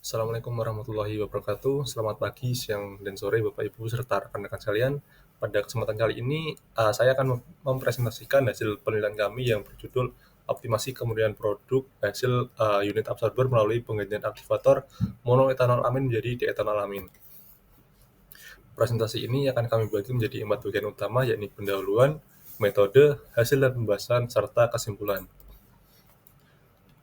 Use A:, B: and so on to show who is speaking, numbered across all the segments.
A: Assalamualaikum warahmatullahi wabarakatuh. Selamat pagi, siang, dan sore Bapak Ibu serta rekan-rekan sekalian. Pada kesempatan kali ini, saya akan mempresentasikan hasil penelitian kami yang berjudul optimasi kemudian produk hasil unit absorber melalui penggantian aktivator monoetanol amin menjadi dietanol amin. Presentasi ini akan kami bagi menjadi 4 bagian utama, yakni pendahuluan, metode, hasil dan pembahasan, serta kesimpulan.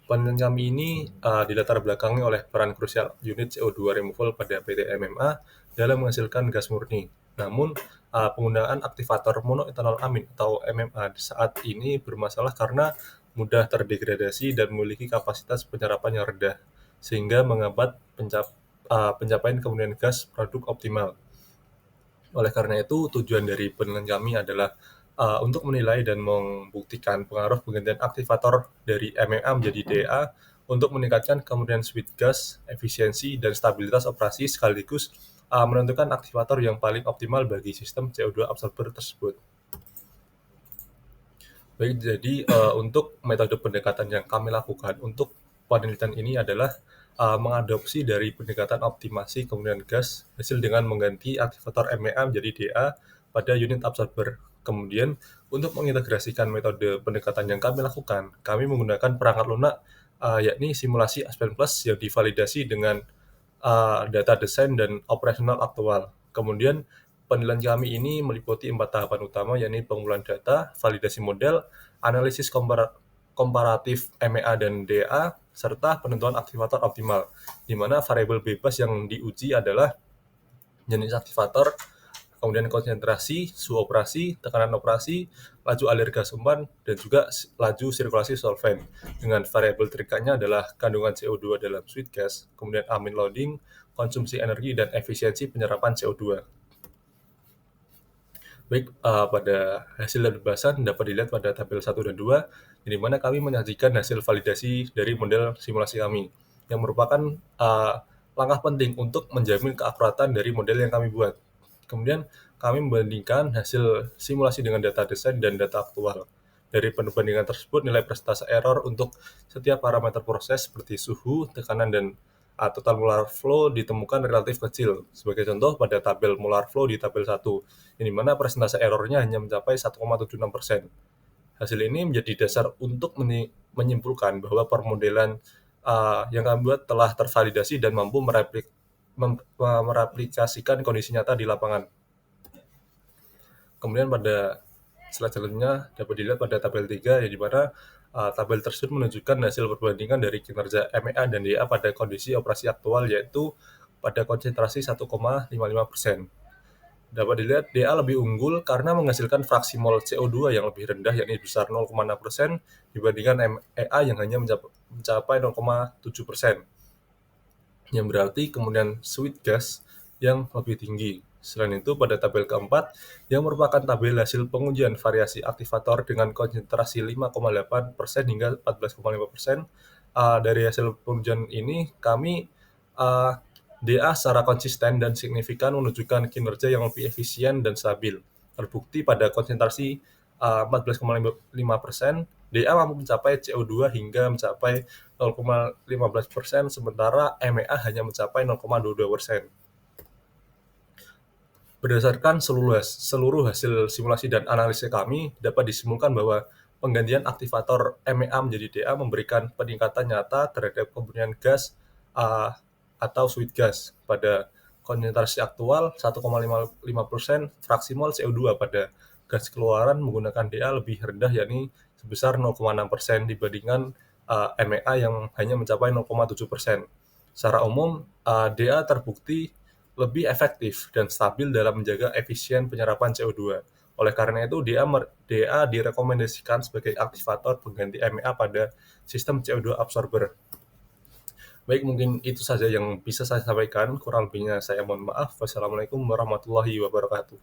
A: Penelitian kami ini dilatar belakangi oleh peran krusial unit CO2 removal pada PT MMA dalam menghasilkan gas murni. Namun, penggunaan aktivator monoetanol amin atau MMA saat ini bermasalah karena mudah terdegradasi dan memiliki kapasitas penyerapan yang rendah, sehingga menghambat pencapaian kemudian gas produk optimal. Oleh karena itu, tujuan dari penelitian kami adalah untuk menilai dan membuktikan pengaruh penggantian aktivator dari MMA menjadi DA untuk meningkatkan kemudian sweet gas, efisiensi, dan stabilitas operasi sekaligus menentukan aktivator yang paling optimal bagi sistem CO2 absorber tersebut. Baik, jadi untuk metode pendekatan yang kami lakukan untuk penelitian ini adalah mengadopsi dari pendekatan optimasi kemudian gas hasil dengan mengganti aktivator MEA menjadi DA pada unit absorber. Kemudian untuk mengintegrasikan metode pendekatan yang kami lakukan, kami menggunakan perangkat lunak yakni simulasi Aspen Plus yang divalidasi dengan data desain dan operasional aktual. Kemudian penilaian kami ini meliputi 4 tahapan utama, yakni pengumpulan data, validasi model, analisis komparatif MEA dan DA, serta penentuan aktivator optimal, di mana variabel bebas yang diuji adalah jenis aktivator, kemudian konsentrasi, suhu operasi, tekanan operasi, laju alir gas umpan, dan juga laju sirkulasi solvent. Dengan variabel terikannya adalah kandungan CO2 dalam sweet gas, kemudian amin loading, konsumsi energi, dan efisiensi penyerapan CO2. Baik, pada hasil dan pembahasan dapat dilihat pada tabel 1 dan 2, di mana kami menyajikan hasil validasi dari model simulasi kami, yang merupakan langkah penting untuk menjamin keakuratan dari model yang kami buat. Kemudian kami membandingkan hasil simulasi dengan data desain dan data aktual. Dari perbandingan tersebut, nilai persentase error untuk setiap parameter proses seperti suhu, tekanan, dan total molar flow ditemukan relatif kecil. Sebagai contoh, pada tabel molar flow di tabel 1, di mana persentase errornya hanya mencapai 1,76%. Hasil ini menjadi dasar untuk menyimpulkan bahwa permodelan yang kami buat telah tervalidasi dan mampu mereplikasikan kondisi nyata di lapangan. Kemudian pada slide selanjutnya dapat dilihat pada tabel 3, di mana tabel tersebut menunjukkan hasil perbandingan dari kinerja MEA dan DA pada kondisi operasi aktual, yaitu pada konsentrasi 1,55%. Dapat dilihat DA lebih unggul karena menghasilkan fraksi mol CO2 yang lebih rendah, yakni besar 0,6%, dibandingkan MEA yang hanya mencapai 0,7%, yang berarti kemudian sweet gas yang lebih tinggi. Selain itu, pada tabel keempat, yang merupakan tabel hasil pengujian variasi aktivator dengan konsentrasi 5,8% hingga 14,5%, dari hasil pengujian ini, kami DA secara konsisten dan signifikan menunjukkan kinerja yang lebih efisien dan stabil. Terbukti pada konsentrasi 14,5%, DA mampu mencapai CO2 hingga mencapai 0,15%, sementara MEA hanya mencapai 0,22%. Berdasarkan seluruh hasil simulasi dan analisis kami, dapat disimpulkan bahwa penggantian aktivator MEA menjadi DA memberikan peningkatan nyata terhadap kebutuhan gas atau sweet gas pada konsentrasi aktual 1,5% fraksi mol CO2 pada gas keluaran menggunakan DA lebih rendah, yakni sebesar 0,6% dibandingkan MEA yang hanya mencapai 0,7%. Secara umum, DA terbukti lebih efektif dan stabil dalam menjaga efisien penyerapan CO2. Oleh karena itu, DA direkomendasikan sebagai aktivator pengganti MEA pada sistem CO2 absorber. Baik, mungkin itu saja yang bisa saya sampaikan. Kurang lebihnya saya mohon maaf. Wassalamualaikum warahmatullahi wabarakatuh.